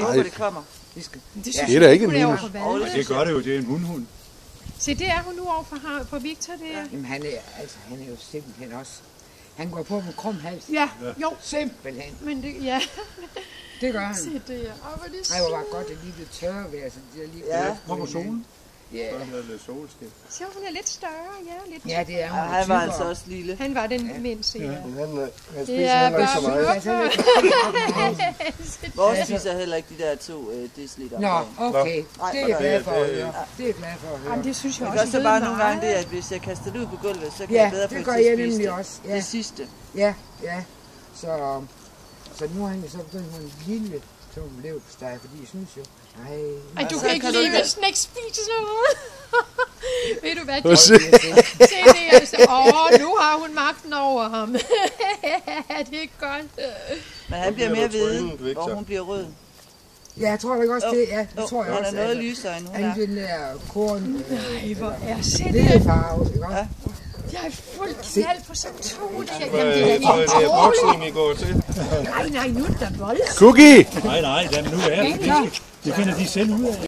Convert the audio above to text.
håber, det kommer. Det er da ikke en minus. Det gør det jo, det er en hundhund. Se, det er hun nu over for Victor, det er. Jamen han er jo simpelthen også. Han går på med krum hals. Ja, jo. Simpelthen. Men det, ja. Det gør han. Se det, ja. Åh, hvor er det Ej, hvor var godt, det lige blev tørre ved, altså de er lige Hvor på solen? Ja. Lidt solskin. Så hun er lidt større, ja. Lidt. Ja, det er hun. Han var altså også lille. Han var den mindste, ja. Han spiser Ja, heller ikke så meget. Vores spiser heller ikke de der 2 deciliter. Nå, okay. Det er jeg glad for at høre. Det er jeg glad for at høre. Jamen, det synes jeg Jeg også. kan også bare nogle gange det, at hvis jeg kaster det ud på gulvet, så kan Ja, jeg bedre få det det gør til jeg at spise nemlig det. også. Ja. Det sidste. Ja. Så nu har han jo så begyndt med en lille tung leverpostej, fordi jeg synes jo, Ej, du så kan ikke kan du lide, ikke- hvis den ikke spiser sådan noget. Ved du hvad? Prøv at se. Se det, altså. Nu har hun magten over ham. Det er godt. Men han bliver mere bliver du hvide, trynet, Victor. og hun bliver rød. Ja, jeg tror da også det. Ja, det tror jeg Han også. er noget lysere end hun er. Han den der korn. Ej, hvor er se Lille det. farve, ikke også? Jeg er fuldt knald på sådan to. Jamen, det Jeg er tror, det er utroligt. boksning, I går til. Nej, nu er det da voldsomt. Cookie! Nej, dem nu er det. Det finder de selv ud af.